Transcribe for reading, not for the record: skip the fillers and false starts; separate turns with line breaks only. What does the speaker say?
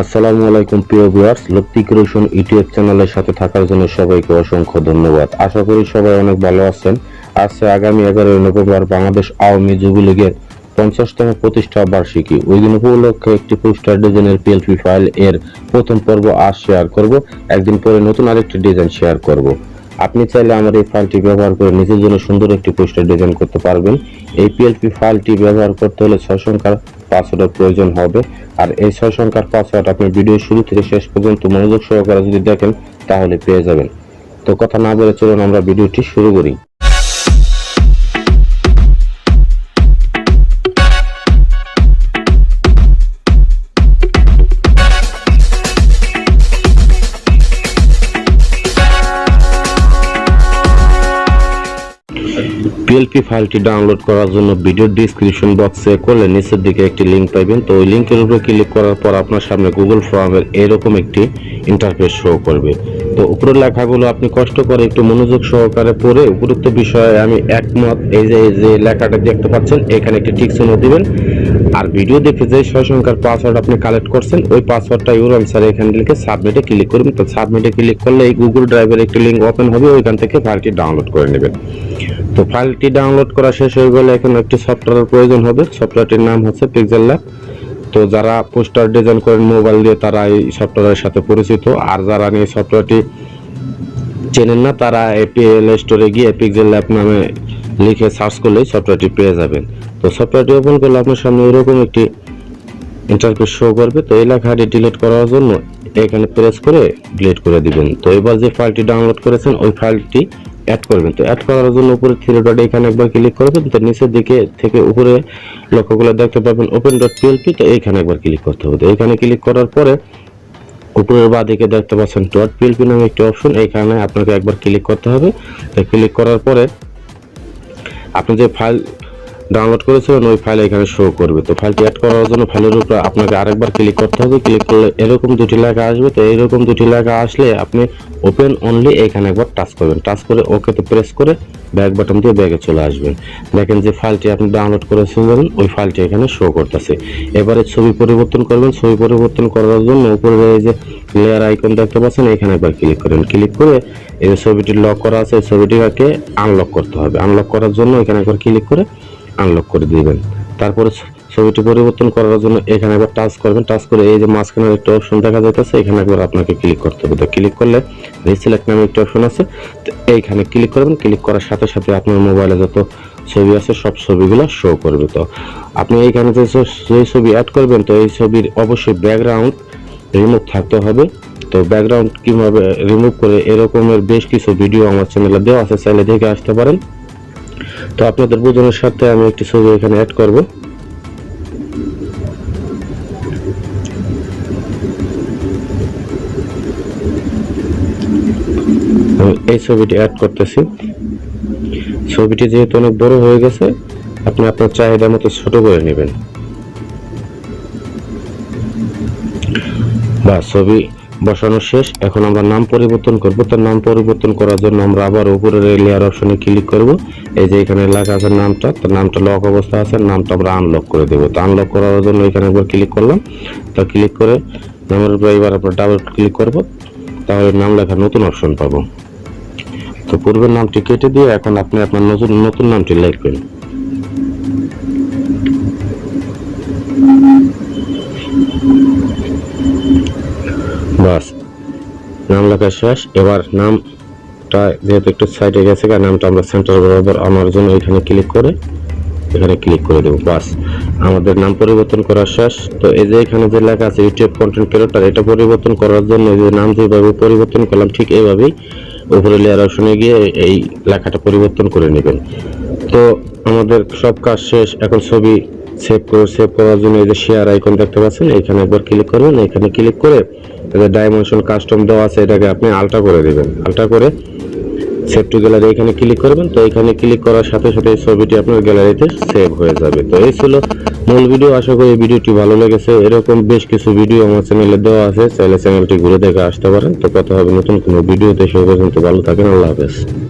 আসসালামু আলাইকুম প্রিয় ভিউয়ার্স, লপ্তি ক্রিয়েশন ইউটিউব চ্যানেলের সাথে থাকার জন্য সবাইকে অসংখ্য ধন্যবাদ। আশা করি সবাই অনেক ভালো আছেন। আজকে আগামী 11 নভেম্বর বাংলাদেশ আওয়ামী যুবলীগের 50তম প্রতিষ্ঠা বার্ষিকী। ওই দিন উপলক্ষে একটি পোস্টার ডিজাইনের পিএলপি ফাইল এর প্রথম পর্ব আজ শেয়ার করব। একদিন পরে নতুন আরেকটি ডিজাইন শেয়ার করব। আপনি চাইলে আমার এই ফাইলটি ব্যবহার করে নিজের জন্য সুন্দর একটি পোস্টার ডিজাইন করতে পারবেন। এই পিএলপি ফাইলটি ব্যবহার করতে হলে 6 সংখ্যার পাসওয়ার্ডের প্রয়োজন হবে। আর এই 6 সংখ্যার পাসওয়ার্ড আপনি ভিডিও শুরু থেকে শেষ পর্যন্ত মনোযোগ সহকারে যদি দেখেন তাহলে পেয়ে যাবেন। তো কথা না বলে চলুন আমরা ভিডিওটি শুরু করি। পিএলপি ফাইলটি ডাউনলোড করার জন্য ভিডিও ডেসক্রিপশন বক্সে করলে নিচের দিকে একটি লিংক পাবেন। তো ওই লিংকের উপরে ক্লিক করার পর আপনার সামনে গুগল ফর্মের এরকম একটি ইন্টারফেস শো করবে। তো উপরের লেখাগুলো আপনি কষ্ট করে একটু মনোযোগ সহকারে পড়ে উপরোক্ত বিষয়ে আমি একমত এই যে লেখাটা দেখতে পাচ্ছেন এখানে একটি টিক চিহ্ন দিবেন। আর ভিডিও দেখে যে 6 সংখ্যার পাসওয়ার্ড আপনি কালেক্ট করছেন ওই পাসওয়ার্ডটা ইউর আনসার এখানে লিখে সাবমিটে ক্লিক করবেন। তো সাবমিটে ক্লিক করলে এই গুগল ড্রাইভের একটি লিংক ওপেন হবে, ওইখান থেকে ফাইলটি ডাউনলোড করে নেবেন। তো ফাইলটি ডাউনলোড করা শেষ হয়ে গেলে এখন একটি সফটওয়্যারের প্রয়োজন হবে। সফটওয়্যারটির নাম হচ্ছে PixelLab। তো যারা পোস্টার ডিজাইন করেন মোবাইল দিয়ে তারা এই সফটওয়্যারের সাথে পরিচিত, আর যারা এই সফটওয়্যারটি চেনেন না তারা প্লে স্টোরে গিয়ে PixelLab নামে লিখে সার্চ করলেই সফটওয়্যারটি পেয়ে যাবেন। তো সফটওয়্যারটি ওপেন করলে আপনার সামনে এরকম একটি ইন্টারফেস শো করবে। তো এই লেখাটি ডিলিট করার জন্য এখানে প্রেস করে ডিলিট করে দিবেন। তো এবার যে ফাইলটি ডাউনলোড করেছেন ওই ফাইলটি অ্যাড করবেন। তো অ্যাড করার জন্য উপরে থ্রি ডট এখানে একবার ক্লিক করবেন। তো নিচের দিকে থেকে উপরে লক্ষ্য করে দেখতে পাবেন open.plp। তো এইখানে একবার ক্লিক করতে হবে। তো এইখানে ক্লিক করার পরে উপরের বাঁ দিকে দেখতে পাচ্ছেন .plp নামে একটি অপশন, এইখানে আপনাকে একবার ক্লিক করতে হবে। তো ক্লিক করার পরে আপনি যে ফাইল ডাউনলোড করেছিলেন ওই ফাইল এখানে শো করবে। তো ফাইলটি অ্যাড করার জন্য ফাইলের উপর আপনাকে আরেকবার ক্লিক করতে হবে। ক্লিক করলে এরকম দুটি লেখা আসবে। তো এইরকম দুটি লেখা আসলে আপনি ওপেন অনলি এখানে একবার টাচ করবেন। টাচ করে ওকেতে প্রেস করে ব্যাক বাটন দিয়ে ব্যাগে চলে আসবেন। দেখেন যে ফাইলটি আপনি ডাউনলোড করেছিলেন ওই ফাইলটি এখানে শো করতেছে। এবারে ছবি পরিবর্তন করবেন। ছবি পরিবর্তন করার জন্য উপরে এই যে লেয়ার আইকন দেখতে পাচ্ছেন এখানে একবার ক্লিক করেন। ক্লিক করে এই যে ছবিটি লক করা আছে এই ছবিটিকে আনলক করতে হবে। আনলক করার জন্য এখানে একবার ক্লিক করে আনলক করে দিবেন। তারপরে ছবিটি পরিবর্তন করার জন্য এখানে একবার টাচ করবেন। টাচ করে এই যে মাঝখানে একটা অপশন দেখা যাইতেছে এখানে একবার আপনাকে ক্লিক করতে হবে। তো ক্লিক করলে রিসিলেক্ট নামে একটা অপশন আছে, তো এইখানে ক্লিক করবেন। ক্লিক করার সাথে সাথে আপনার মোবাইলে যত ছবি আছে সব ছবিগুলো শো করবে। তো আপনি এইখানে যে ছবি অ্যাড করবেন তো এই ছবির অবশ্যই ব্যাকগ্রাউন্ড রিমুভ থাকতে হবে। তো ব্যাকগ্রাউন্ড কিভাবে রিমুভ করে এরকমের বেশ কিছু ভিডিও আমার চ্যানেলে দেওয়া আছে, চাইলে দেখে আসতে পারেন। তো আপনাদের বোঝানোর সাথে আমি একটি ছবি এখানে অ্যাড করব। এই ছবিটি অ্যাড করতেছি। ছবিটি যেহেতু অনেক বড় হয়ে গেছে আপনি আপনার চাহিদা মতো ছোট করে নেবেন। বা ছবি বসানো শেষ। এখন আমরা নাম পরিবর্তন করব। তো নাম পরিবর্তন করার জন্য আমরা আবার উপরের লেয়ার অপশনে ক্লিক করব। এই যে এখানে লেখা আছে নামটা, তো নামটা লক অবস্থা আছে, নামটা আমরা আনলক করে দেব। তো আনলক করার জন্য এখানে একবার ক্লিক করলাম। তো ক্লিক করে নামের উপরে এবার আমরা ডাবল ক্লিক করব, তাহলে নাম লেখা নতুন অপশন পাবো। তো পূর্বের নামটি কেটে দিয়ে এখন আপনি আপনার নতুন নামটি লিখবেন। বাস, নাম লেখা শেষ। এবার নামটা যেহেতু একটু সাইডে গেছে নামটা আমরা সেন্টার বরাবর আনার জন্য এখানে ক্লিক করে দেবো। বাস, আমাদের নাম পরিবর্তন করা শেষ। তো এই যে এখানে যে লেখা আছে ইউটিউব কন্টেন্ট ক্রিয়েটর, এটা পরিবর্তন করার জন্য এই যে নাম যেভাবে পরিবর্তন করলাম ঠিক এইভাবেই উপরে লেয়ার অপশনে গিয়ে এই লেখাটা পরিবর্তন করে নেবেন। তো আমাদের সব কাজ শেষ। এখন ছবি সেভ করার জন্য এই যে শেয়ার আইকন দেখতে পাচ্ছেন এখানে একবার ক্লিক করবেন। এখানে ক্লিক করে এই যে ডাইমেনশন কাস্টম দেওয়া আছে এটাকে আপনি আলট্রা করে দিবেন। আলট্রা করে সেভ টু গ্যালারি এখানে ক্লিক করবেন। তো এখানে ক্লিক করার সাথে সাথে এই ছবিটি আপনার গ্যালারিতে সেভ হয়ে যাবে। তো এই ছিল মূল ভিডিও। আশা করি ভিডিওটি ভালো লেগেছে। এরকম বেশ কিছু ভিডিও আমার চ্যানেলে দেওয়া আছে, চাইলে চ্যানেলটি ঘুরে দেখে আসতে পারেন। তো কথা হবে নতুন কোনো ভিডিওতে। সেই পর্যন্ত ভালো থাকেন। আল্লাহ হাফেজ।